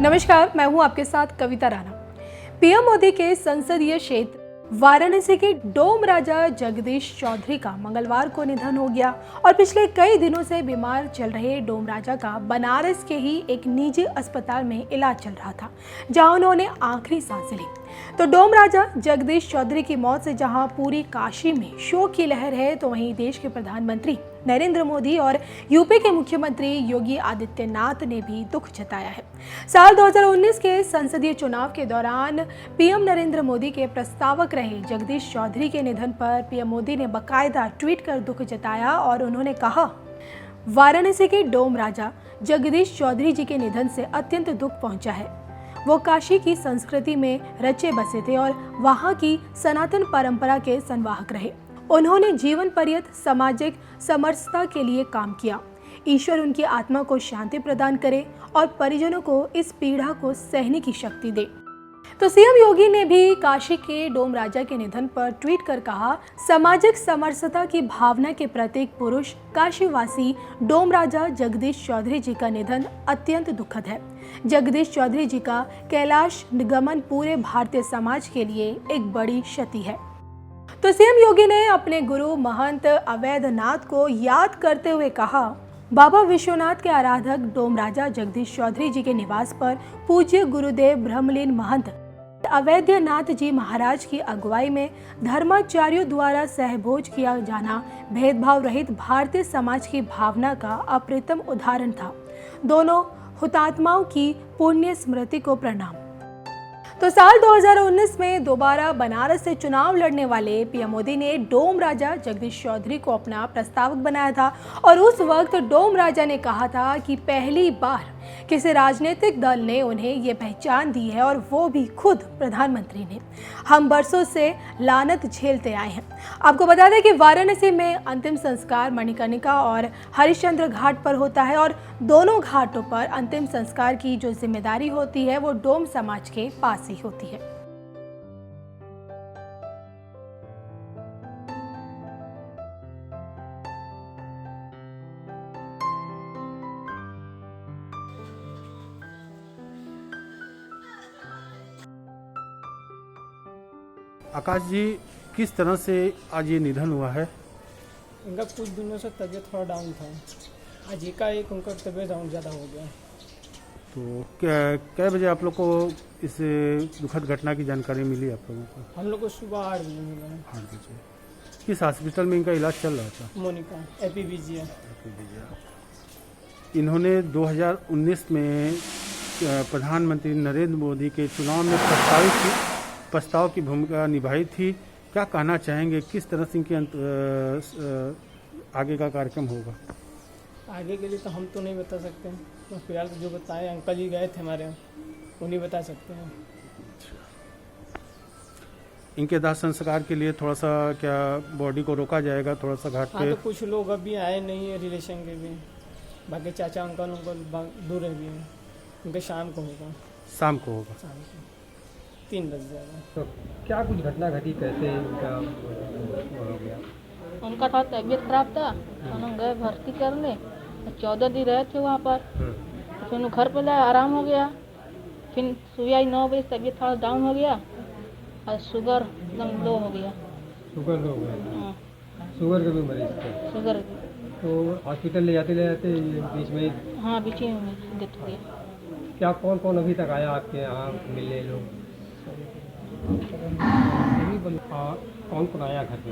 नमस्कार, मैं हूं आपके साथ कविता राणा। पीएम मोदी के संसदीय क्षेत्र वाराणसी के डोम राजा जगदीश चौधरी का मंगलवार को निधन हो गया और पिछले कई दिनों से बीमार चल रहे डोम राजा का बनारस के ही एक निजी अस्पताल में इलाज चल रहा था, जहां उन्होंने आखिरी सांस ली। तो डोम राजा जगदीश चौधरी की मौत से जहां पूरी काशी में शोक की लहर है, तो वहीं देश के प्रधानमंत्री नरेंद्र मोदी और यूपी के मुख्यमंत्री योगी आदित्यनाथ ने भी दुख जताया है। साल 2019 के संसदीय चुनाव के दौरान पीएम नरेंद्र मोदी के प्रस्तावक रहे जगदीश चौधरी के निधन पर पीएम मोदी ने बाकायदा ट्वीट कर दुख जताया और उन्होंने कहा, वाराणसी के डोम राजा जगदीश चौधरी जी के निधन से अत्यंत दुख पहुंचा है। वो काशी की संस्कृति में रचे बसे थे और वहां की सनातन परंपरा के संवाहक रहे। उन्होंने जीवन पर्यंत सामाजिक समरसता के लिए काम किया। ईश्वर उनकी आत्मा को शांति प्रदान करे और परिजनों को इस पीड़ा को सहने की शक्ति दे। तो सीएम योगी ने भी काशी के डोम राजा के निधन पर ट्वीट कर कहा, सामाजिक समरसता की भावना के प्रतीक पुरुष काशीवासी डोम राजा जगदीश चौधरी जी का निधन अत्यंत दुखद है। जगदीश चौधरी जी का कैलाश निगमन पूरे भारतीय समाज के लिए एक बड़ी क्षति है। तो सीएम योगी ने अपने गुरु महंत अवैधनाथ को याद करते हुए कहा, बाबा विश्वनाथ के आराधक डोम राजा जगदीश चौधरी जी के निवास पर पूज्य गुरुदेव ब्रह्मलीन महंत अवैधनाथ जी महाराज की अगुवाई में धर्माचार्यों द्वारा सहभोज किया जाना भेदभाव रहित भारतीय समाज की भावना का अप्रतिम उदाहरण था। दोनों हुतात्माओं की पुण्य स्मृति को प्रणाम। तो साल 2019 में दोबारा बनारस से चुनाव लड़ने वाले पीएम मोदी ने डोम राजा जगदीश चौधरी को अपना प्रस्तावक बनाया था और उस वक्त डोम राजा ने कहा था कि पहली बार किसी राजनीतिक दल ने उन्हें ये पहचान दी है और वो भी खुद प्रधानमंत्री ने। हम बरसों से लानत झेलते आए हैं। आपको बता दें कि वाराणसी में अंतिम संस्कार मणिकर्णिका और हरिश्चंद्र घाट पर होता है और दोनों घाटों पर अंतिम संस्कार की जो जिम्मेदारी होती है वो डोम समाज के पास ही होती है। आकाश जी, किस तरह से आज ये निधन हुआ है? इनका कुछ दिनों से तबीयत थोड़ा डाउन था। आज एकाएक उनका तबीयत डाउन ज़्यादा हो गया। तो क्या बजे आप लोग को इस दुखद घटना की जानकारी मिली आप लोगों को? हम लोग को सुबह 8 बजे मिला। 8 बजे। किस हॉस्पिटल में इनका इलाज चल रहा था? मोनिका एपीबीजीए। इन्होंने 2019 में प्रधानमंत्री नरेंद्र मोदी के चुनाव में प्रस्ताव की भूमिका निभाई थी। क्या कहना चाहेंगे, किस तरह से इनके आगे का कार्यक्रम होगा? आगे के लिए तो हम तो नहीं बता सकते हैं, तो फिलहाल जो बताए अंकल जी गए थे हमारे, उन्हीं बता सकते हैं। इनके दाह संस्कार के लिए थोड़ा सा क्या बॉडी को रोका जाएगा थोड़ा सा घाट पे? हाँ, तो कुछ लोग अभी आए नहीं है रिलेशन के भी, बाकी चाचा अंकल दूर है भी हैं। उनके शाम को होगा। शाम को होगा। 3 बज जाएगा। तो क्या कुछ घटना घटी, कैसे उनका हो गया? उनका थोड़ा तबीयत खराब था, उन्होंने गए भर्ती करने। 14 दिन रहे थे वहाँ पर। फिर घर पर लाए, आराम हो गया। फिर सुबह 9 बजे तबीयत थोड़ा डाउन हो गया और शुगर एकदम लो हो गया। शुगर लो हो गया? शुगर के भी मरीज थे? शुगर। तो हॉस्पिटल ले जाते बीच में? हाँ, बीच में डेथ हो गया। क्या कौन कौन अभी तक आया आपके यहाँ मिलने लोग? कौन कौन आया घर पे?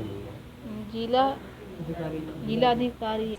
जिला अधिकारी।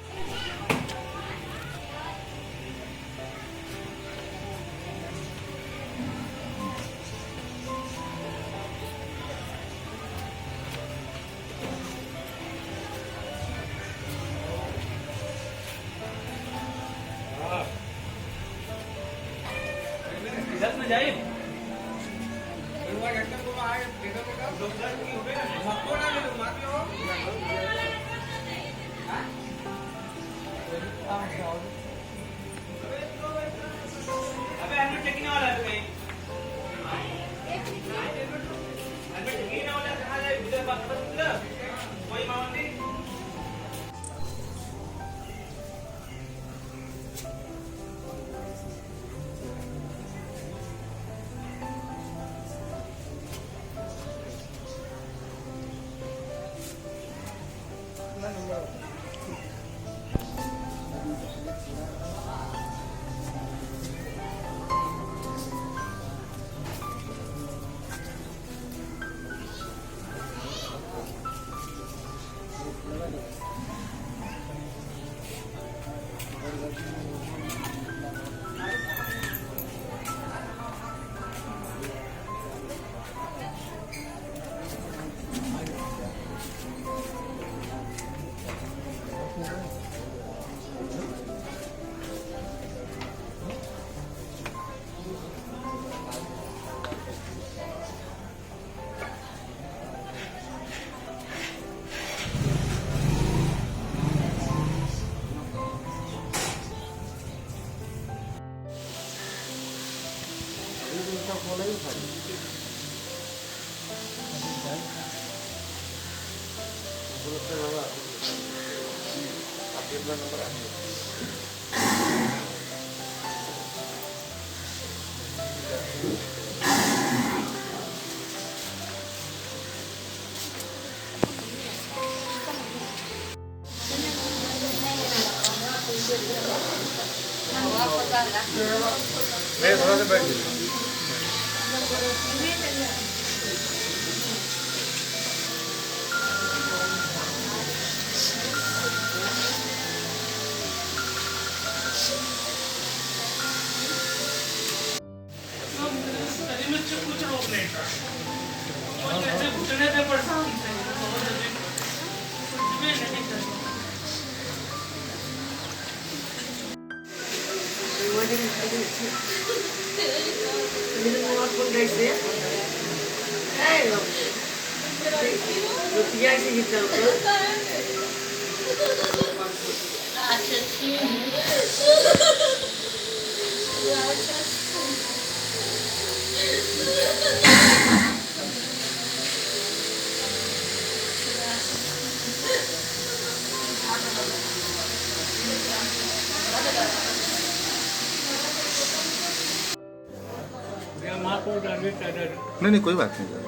नहीं नहीं कोई बात नहीं।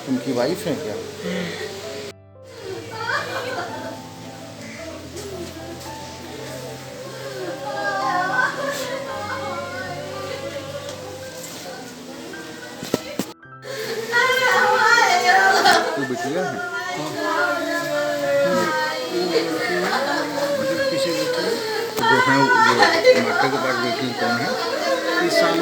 उनकी वाइफ है क्या? कोई बिटिया है? जो है वो माता के पास बेटी कौन है?